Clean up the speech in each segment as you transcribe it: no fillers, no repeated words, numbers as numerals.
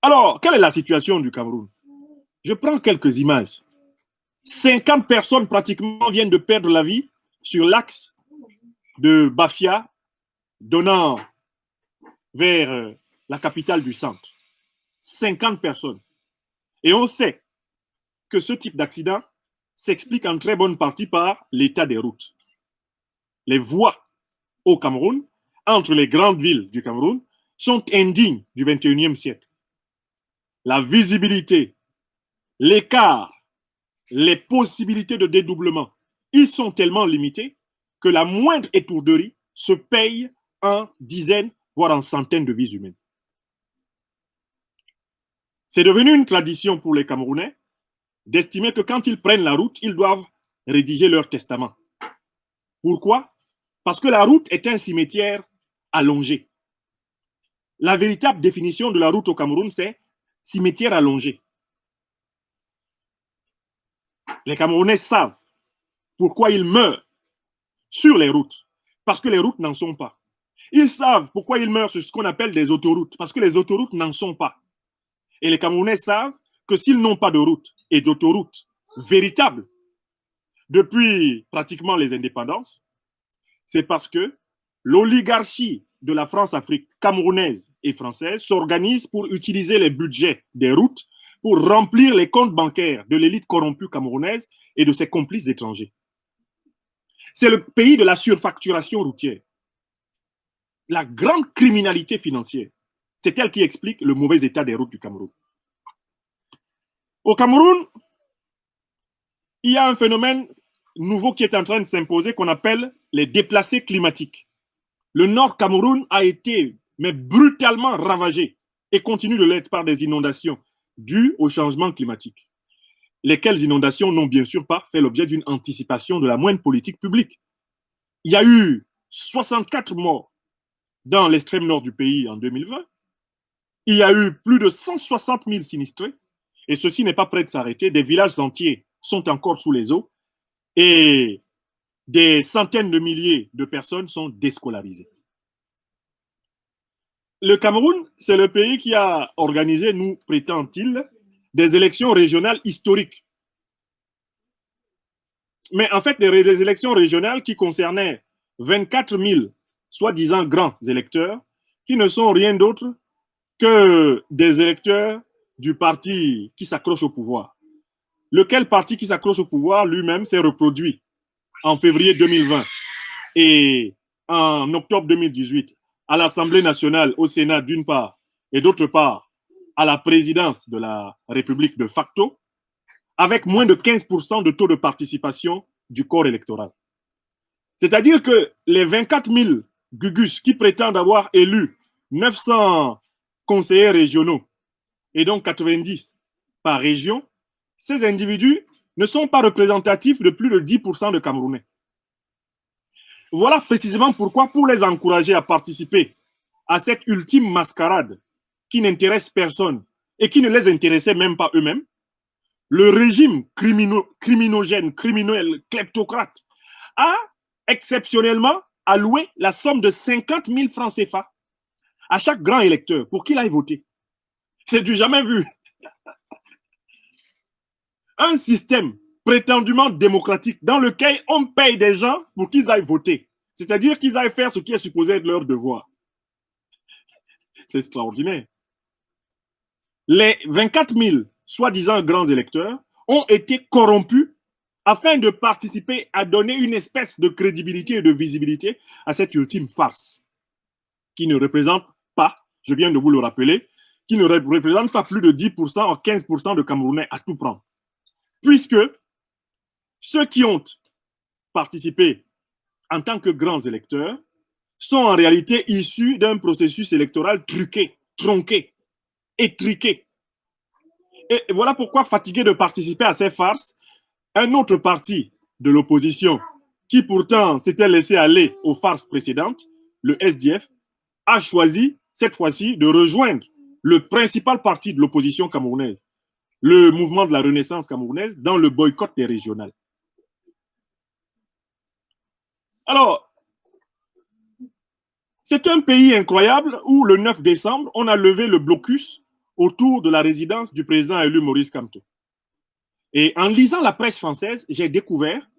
Alors, quelle est la situation du Cameroun? Je prends quelques images. 50 personnes pratiquement viennent de perdre la vie sur l'axe de Bafia, donnant vers la capitale du centre. 50 personnes. Et on sait que ce type d'accident s'explique en très bonne partie par l'état des routes. Les voies au Cameroun, entre les grandes villes du Cameroun, sont indignes du 21e siècle. La visibilité, l'écart, les possibilités de dédoublement, ils sont tellement limités que la moindre étourderie se paye en dizaines, voire en centaines de vies humaines. C'est devenu une tradition pour les Camerounais d'estimer que quand ils prennent la route, ils doivent rédiger leur testament. Pourquoi? Parce que la route est un cimetière allongé. La véritable définition de la route au Cameroun, c'est cimetière allongé. Les Camerounais savent pourquoi ils meurent sur les routes, parce que les routes n'en sont pas. Ils savent pourquoi ils meurent sur ce qu'on appelle des autoroutes, parce que les autoroutes n'en sont pas. Et les Camerounais savent que s'ils n'ont pas de route et d'autoroute véritable depuis pratiquement les indépendances, c'est parce que l'oligarchie de la France-Afrique camerounaise et française s'organise pour utiliser les budgets des routes pour remplir les comptes bancaires de l'élite corrompue camerounaise et de ses complices étrangers. C'est le pays de la surfacturation routière. La grande criminalité financière, c'est elle qui explique le mauvais état des routes du Cameroun. Au Cameroun, il y a un phénomène nouveau qui est en train de s'imposer qu'on appelle les déplacés climatiques. Le Nord Cameroun a été mais brutalement ravagé et continue de l'être par des inondations dues au changement climatique. Lesquelles inondations n'ont bien sûr pas fait l'objet d'une anticipation de la moindre politique publique. Il y a eu 64 morts dans l'extrême nord du pays en 2020. Il y a eu plus de 160 000 sinistrés et ceci n'est pas prêt de s'arrêter. Des villages entiers sont encore sous les eaux et des centaines de milliers de personnes sont déscolarisées. Le Cameroun, c'est le pays qui a organisé, nous prétend-il, des élections régionales historiques. Mais en fait, des élections régionales qui concernaient 24 000 soi-disant grands électeurs, qui ne sont rien d'autre que des électeurs du parti qui s'accroche au pouvoir. Lequel parti qui s'accroche au pouvoir lui-même s'est reproduit en février 2020 et en octobre 2018 à l'Assemblée nationale, au Sénat d'une part, et d'autre part à la présidence de la République de facto, avec moins de 15% de taux de participation du corps électoral. C'est-à-dire que les 24 000 Gugus qui prétendent avoir élu 900 conseillers régionaux et donc 90 par région, ces individus ne sont pas représentatifs de plus de 10% de Camerounais. Voilà précisément pourquoi, pour les encourager à participer à cette ultime mascarade qui n'intéresse personne et qui ne les intéressait même pas eux-mêmes, le régime criminogène, criminel, kleptocrate a exceptionnellement alloué la somme de 50 000 francs CFA à chaque grand électeur pour qu'il aille voter. C'est du jamais vu. Un système prétendument démocratique dans lequel on paye des gens pour qu'ils aillent voter. C'est-à-dire qu'ils aillent faire ce qui est supposé être leur devoir. C'est extraordinaire. Les 24 000 soi-disant grands électeurs ont été corrompus afin de participer à donner une espèce de crédibilité et de visibilité à cette ultime farce qui ne représente pas, je viens de vous le rappeler, qui ne représente pas plus de 10% ou 15% de Camerounais à tout prendre. Puisque ceux qui ont participé en tant que grands électeurs sont en réalité issus d'un processus électoral truqué, tronqué, étriqué. Et voilà pourquoi, fatigué de participer à ces farces, un autre parti de l'opposition, qui pourtant s'était laissé aller aux farces précédentes, le SDF, a choisi cette fois-ci de rejoindre le principal parti de l'opposition camerounaise, le mouvement de la Renaissance camerounaise, dans le boycott des régionales. Alors, c'est un pays incroyable où le 9 décembre, on a levé le blocus autour de la résidence du président élu Maurice Kamto. Et en lisant la presse française, j'ai découvert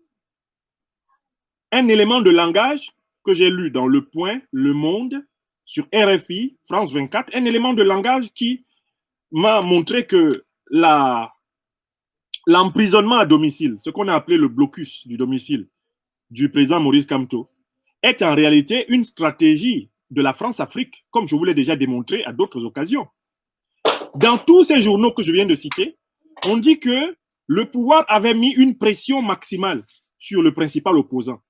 un élément de langage que j'ai lu dans Le Point, Le Monde, sur RFI, France 24, un élément de langage qui m'a montré que l'emprisonnement à domicile, ce qu'on a appelé le blocus du domicile du président Maurice Kamto, est en réalité une stratégie de la France-Afrique, comme je vous l'ai déjà démontré à d'autres occasions. Dans tous ces journaux que je viens de citer, on dit que le pouvoir avait mis une pression maximale sur le principal opposant.